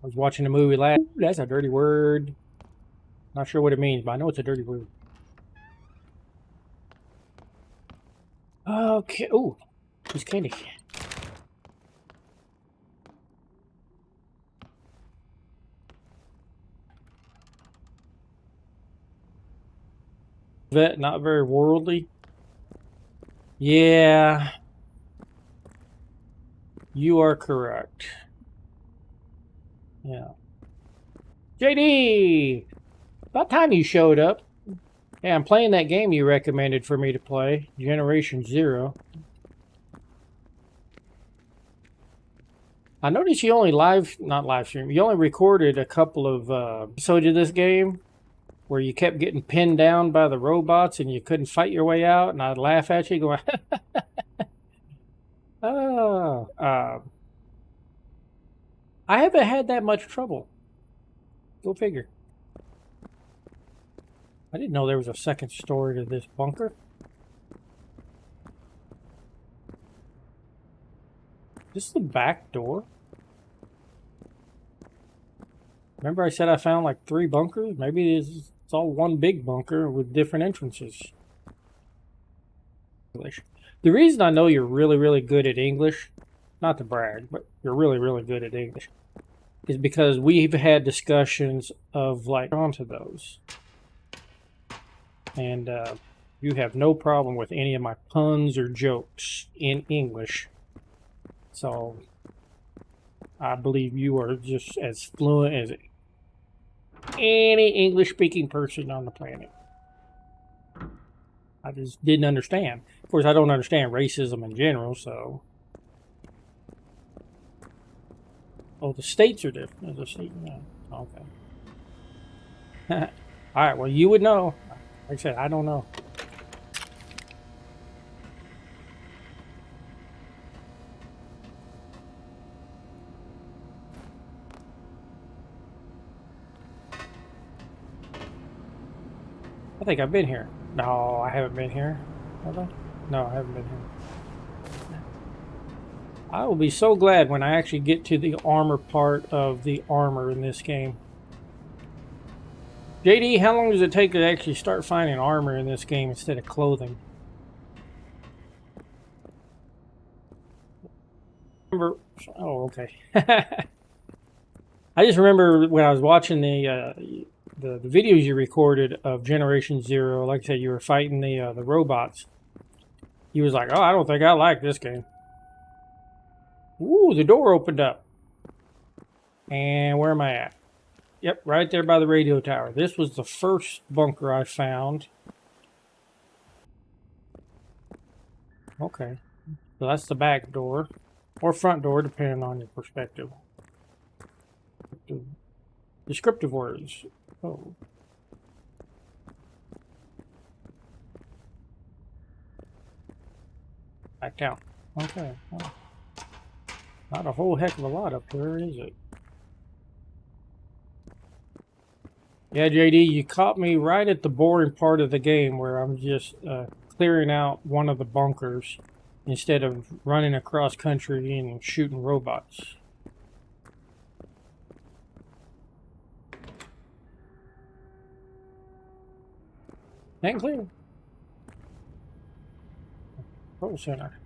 I was watching a movie last. That's a dirty word. Not sure what it means, but I know it's a dirty word. Okay. Ooh, piece of candy. Vet, not very worldly. Yeah, you are correct. Yeah. JD! About time you showed up. Yeah, I'm playing that game you recommended for me to play, Generation Zero. I noticed you only not live stream, you only recorded a couple of episodes of this game where you kept getting pinned down by the robots and you couldn't fight your way out, and I'd laugh at you going, oh. I haven't had that much trouble. Go figure. I didn't know there was a second story to this bunker. This is the back door. Remember I said I found like 3 bunkers? Maybe it's all one big bunker with different entrances. The reason I know you're really, really good at English, not to brag, but you're really, really good at English, is because we've had discussions of like onto those. And you have no problem with any of my puns or jokes in English. So I believe you are just as fluent as any English-speaking person on the planet. I just didn't understand. Of course, I don't understand racism in general, so... Oh, the states are different. The state, yeah. Okay. Alright, well, you would know. Like I said, I don't know. I think I've been here. No, I haven't been here. Have I? No, I haven't been here. I will be so glad when I actually get to the armor part of the armor in this game. JD, how long does it take to actually start finding armor in this game instead of clothing? Remember? Oh, okay. I just remember when I was watching the videos you recorded of Generation Zero. Like I said, you were fighting the robots. He was like, "Oh, I don't think I like this game." Ooh, the door opened up. And where am I at? Yep, right there by the radio tower. This was the first bunker I found. Okay. So that's the back door. Or front door, depending on your perspective. Descriptive words. Oh. Back down. Okay. Oh. Not a whole heck of a lot up here, is it? Yeah, JD, you caught me right at the boring part of the game where I'm just clearing out one of the bunkers instead of running across country and shooting robots. And clear. Control center.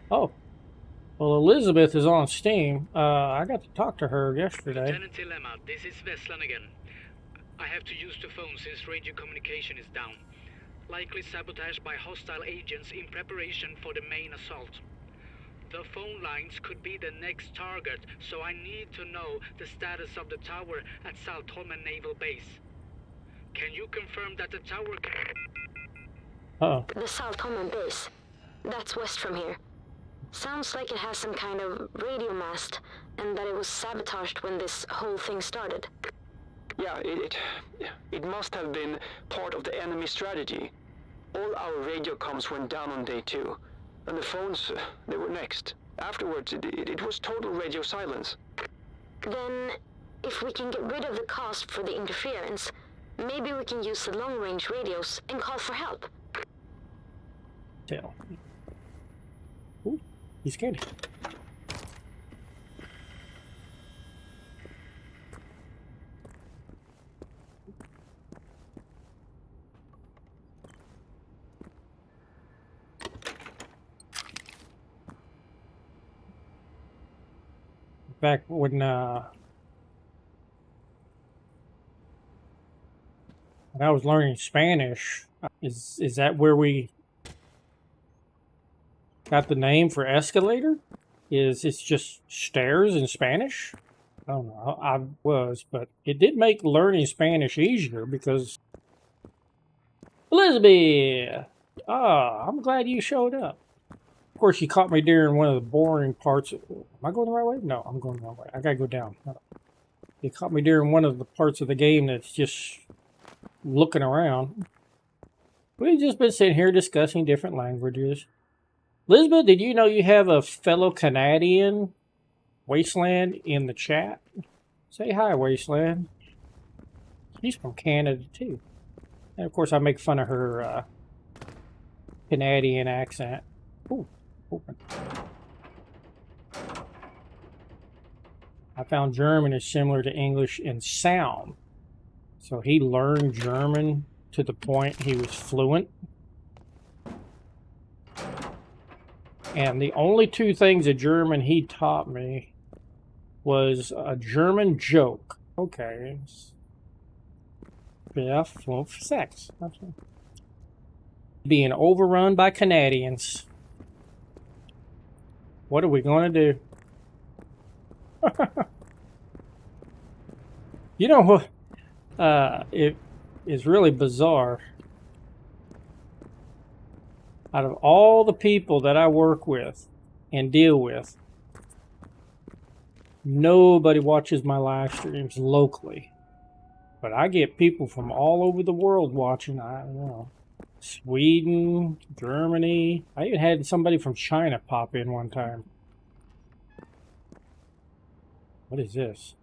Oh. Well, Elizabeth is on Steam. I got to talk to her yesterday. Lieutenant Dilemma, this is Veslan again. I have to use the phone since radio communication is down. Likely sabotaged by hostile agents in preparation for the main assault. The phone lines could be the next target, so I need to know the status of the tower at Saltholmen Naval Base. Can you confirm that the tower can... Uh-oh. The Saltholmen Base. That's west from here. Sounds like it has some kind of radio mast, and that it was sabotaged when this whole thing started. Yeah, it must have been part of the enemy strategy. All our radio comms went down on day 2, and the phones, they were next. Afterwards, it was total radio silence. Then, if we can get rid of the cost for the interference, maybe we can use the long-range radios and call for help. tell. Ooh, he's scared. Back when I was learning Spanish, is that where we got the name for escalator? It's just stairs in Spanish? I don't know. I was, but it did make learning Spanish easier because Elizabeth! Ah, I'm glad you showed up. Of course, you caught me during one of the boring parts. Am I going the right way? No, I'm going the wrong way. I gotta go down. You caught me during one of the parts of the game that's just looking around. We've just been sitting here discussing different languages. Elizabeth, did you know you have a fellow Canadian, Wasteland, in the chat? Say hi, Wasteland. She's from Canada, too. And, of course, I make fun of her Canadian accent. Ooh, open. I found German is similar to English in sound. So he learned German to the point he was fluent. And the only two things of German he taught me was a German joke. Okay. Yeah, fluent for sex. Being overrun by Canadians. What are we going to do? You know what? It is really bizarre. Out of all the people that I work with and deal with, nobody watches my live streams locally. But I get people from all over the world watching. I don't know. Sweden, Germany. I even had somebody from China pop in one time. What is this?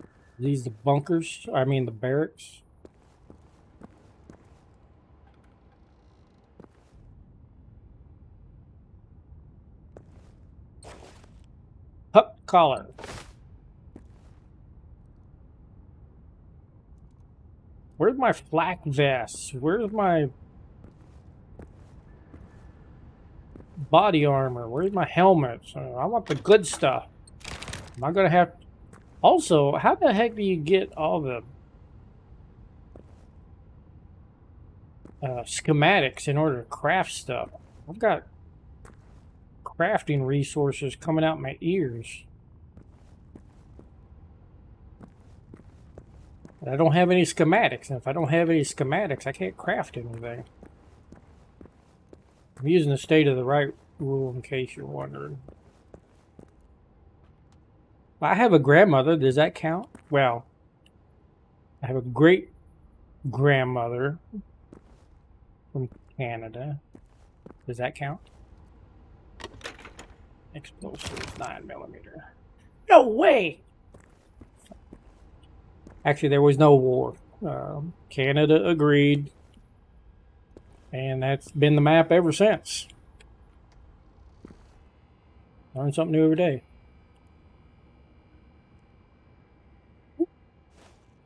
Are these the bunkers? I mean the barracks? Huck collar. Where's my flak vests? Where's my body armor? Where's my helmets? I want the good stuff. Am I gonna have... Also, how the heck do you get all the schematics in order to craft stuff? I've got crafting resources coming out my ears. But I don't have any schematics, and if I don't have any schematics, I can't craft anything. I'm using the state of the right rule in case you're wondering. I have a grandmother. Does that count? Well, I have a great grandmother from Canada. Does that count? Explosive 9mm. No way! Actually, there was no war. Canada agreed. And that's been the map ever since. Learn something new every day.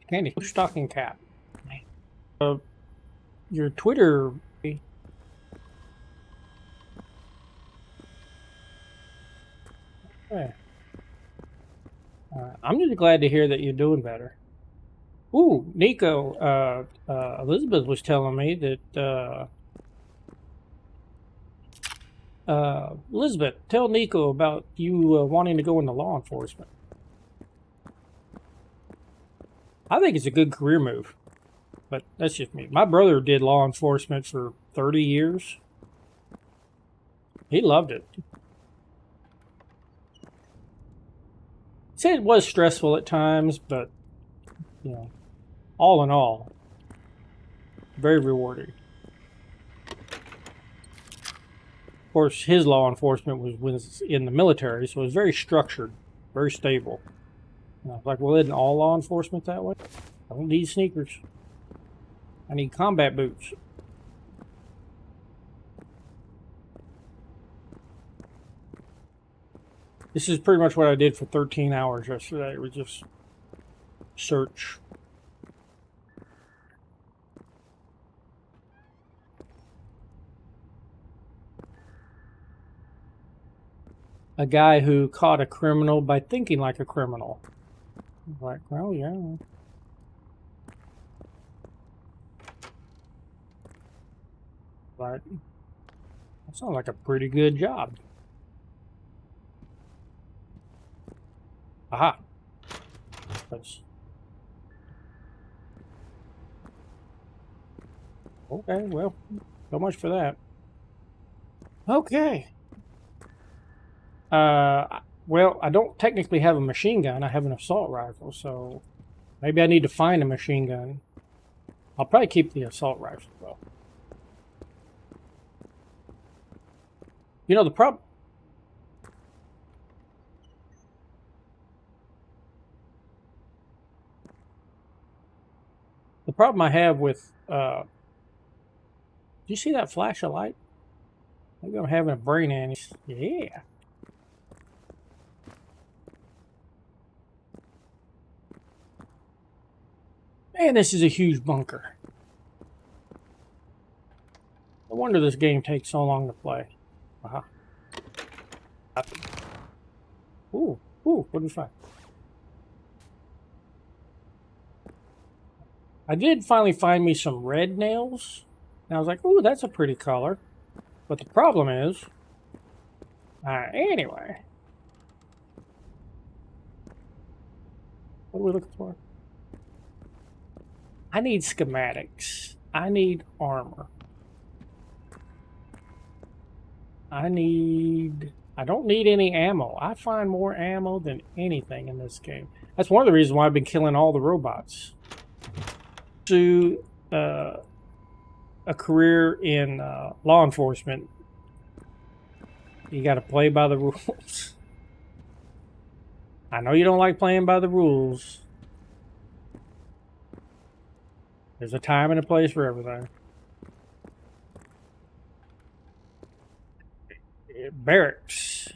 Candy, stocking cap. Your Twitter. Yeah. I'm just glad to hear that you're doing better. Ooh, Nico. Elizabeth was telling me that. Elizabeth, tell Nico about you wanting to go into law enforcement. I think it's a good career move, but that's just me. My brother did law enforcement for 30 years. He loved it. He said it was stressful at times, but, you know, all in all, very rewarding. Of course, his law enforcement was in the military, so it was very structured, very stable. And I was like, well, isn't all law enforcement that way? I don't need sneakers. I need combat boots. This is pretty much what I did for 13 hours yesterday. It was just search. A guy who caught a criminal by thinking like a criminal. Like, well, yeah. But that sounds like a pretty good job. Aha. That's... Okay, well, so much for that. Okay. Well, I don't technically have a machine gun. I have an assault rifle, so maybe I need to find a machine gun. I'll probably keep the assault rifle, though. You know, the problem... The problem I have with... do you see that flash of light? Maybe I'm having a brain aneurysm. Yeah. Man, this is a huge bunker. No wonder this game takes so long to play. Uh-huh. Ooh, what did we find? I did finally find me some red nails. And I was like, ooh, that's a pretty color. But the problem is... anyway. What are we looking for? I need schematics. I need armor. I don't need any ammo. I find more ammo than anything in this game. That's one of the reasons why I've been killing all the robots. To a career in law enforcement, you got to play by the rules. I know you don't like playing by the rules. There's a time and a place for everything. Barracks.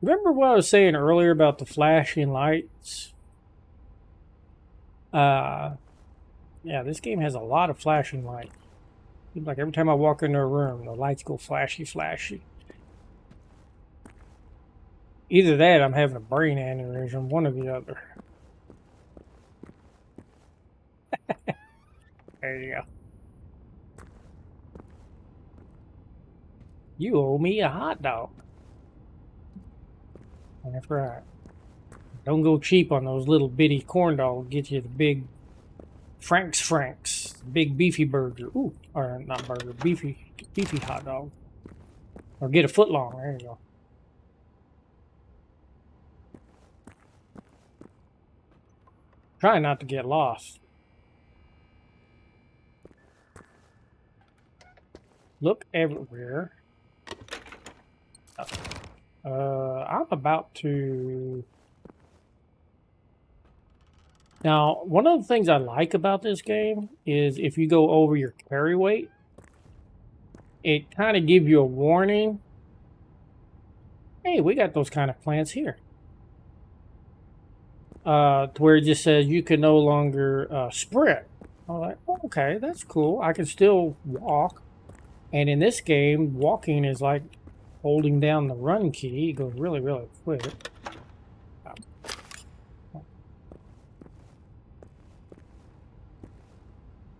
Remember what I was saying earlier about the flashing lights? Yeah, this game has a lot of flashing lights. Seems like every time I walk into a room, the lights go flashy, flashy. Either that, I'm having a brain aneurysm, one or the other. There you go. You owe me a hot dog. That's right. Don't go cheap on those little bitty corn dogs. Get you the big Frank's, big beefy burger. Ooh, or not burger, beefy hot dog. Or get a foot long. There you go. Try not to get lost. Look everywhere. I'm about to... Now, one of the things I like about this game is if you go over your carry weight, it kind of gives you a warning. Hey, we got those kind of plants here. To where it just says you can no longer sprint. I'm like, oh, okay, that's cool. I can still walk. And in this game, walking is like holding down the run key. It goes really, really quick.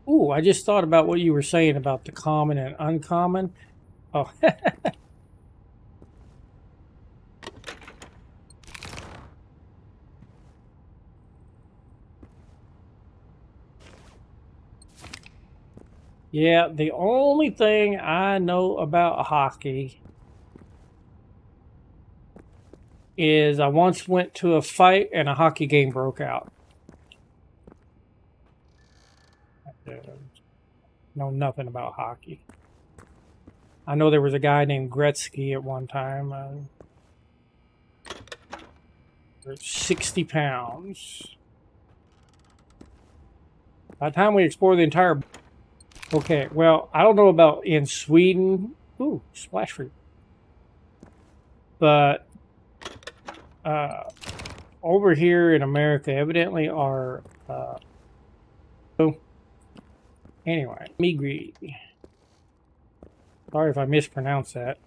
Ooh, I just thought about what you were saying about the common and uncommon. Oh. Yeah, the only thing I know about hockey is I once went to a fight and a hockey game broke out. Know nothing about hockey. I know there was a guy named Gretzky at one time. 60 pounds. By the time we explore the entire... Okay, well, I don't know about in Sweden. Ooh, splash fruit. But over here in America, evidently are so anyway, Migri. Sorry if I mispronounced that.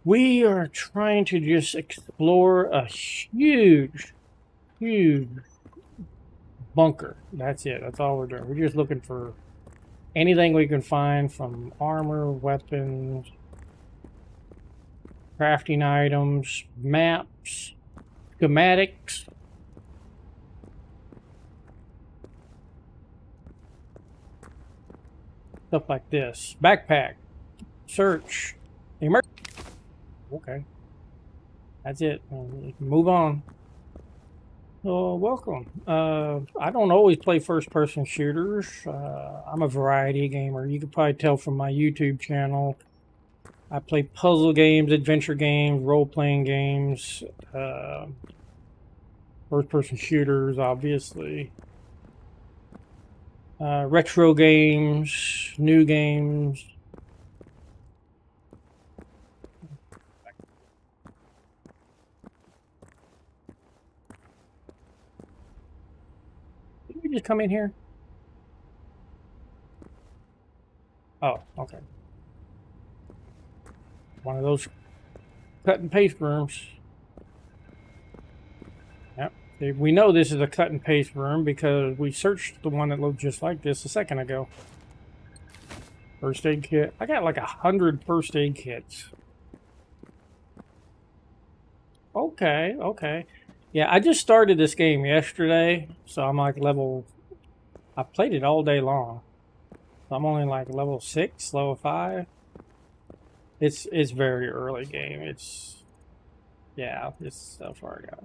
We are trying to just explore a huge bunker. That's it. That's all we're doing. We're just looking for anything we can find, from armor, weapons, crafting items, maps, schematics. Stuff like this. Backpack. Search. Okay. That's it. Move on. Welcome. I don't always play first-person shooters. I'm a variety gamer. You can probably tell from my YouTube channel. I play puzzle games, adventure games, role-playing games, first-person shooters, obviously. Retro games, new games. Did we just come in here? Oh, okay. One of those cut and paste rooms. Yep. We know this is a cut and paste room because we searched the one that looked just like this a second ago. First aid kit. I got like 100 first aid kits. Okay, okay. Yeah, I just started this game yesterday, so I'm like level... I played it all day long. I'm only like level 6, level 5. It's very early game. It's... Yeah, it's so far I got.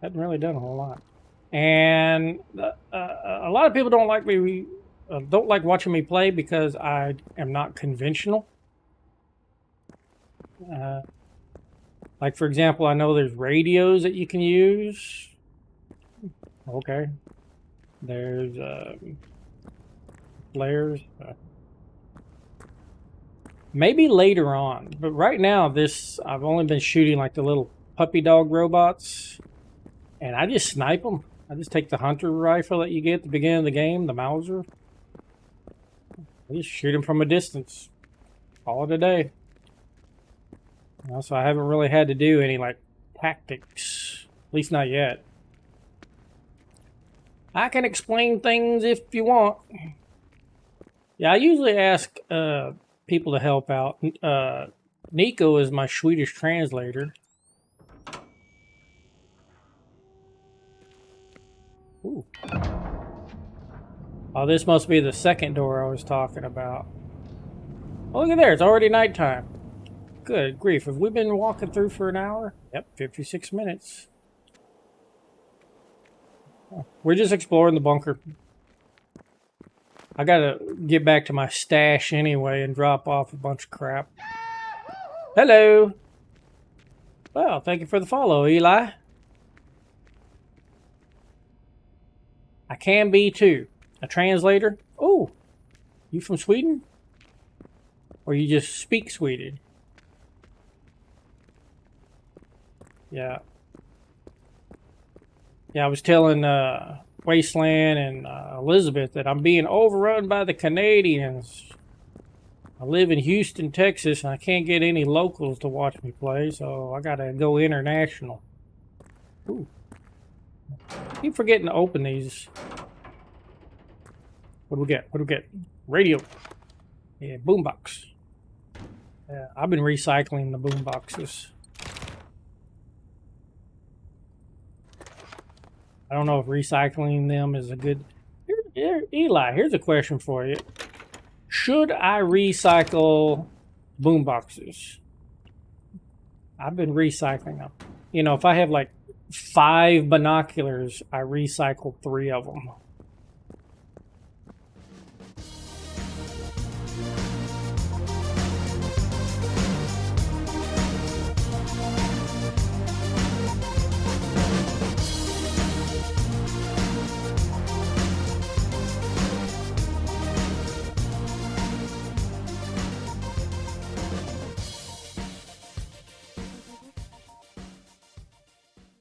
Haven't really done a whole lot. And a lot of people don't like me... don't like watching me play because I am not conventional. Like, for example, I know there's radios that you can use. Okay. There's flares. Maybe later on. But right now, I've only been shooting like the little puppy dog robots. And I just snipe them. I just take the hunter rifle that you get at the beginning of the game, the Mauser. I just shoot them from a distance. Call it a day. So I haven't really had to do any like tactics, at least not yet. I can explain things if you want. Yeah, I usually ask people to help out. Nico is my Swedish translator. Ooh. Oh, this must be the second door I was talking about. Oh, look at there, it's already nighttime. Good grief, have we been walking through for an hour? Yep, 56 minutes. We're just exploring the bunker. I gotta get back to my stash anyway and drop off a bunch of crap. Hello! Well, thank you for the follow, Eli. I can be too. A translator? Oh, you from Sweden? Or you just speak Swedish? Yeah. Yeah, I was telling Wasteland and Elizabeth that I'm being overrun by the Canadians. I live in Houston, Texas, and I can't get any locals to watch me play, so I gotta go international. Ooh. I keep forgetting to open these. What do we get? What do we get? Radio. Yeah, boombox. Yeah, I've been recycling the boomboxes. I don't know if recycling them is a good... Eli, here's a question for you. Should I recycle boomboxes? I've been recycling them. You know, if I have like 5 binoculars, I recycle 3 of them.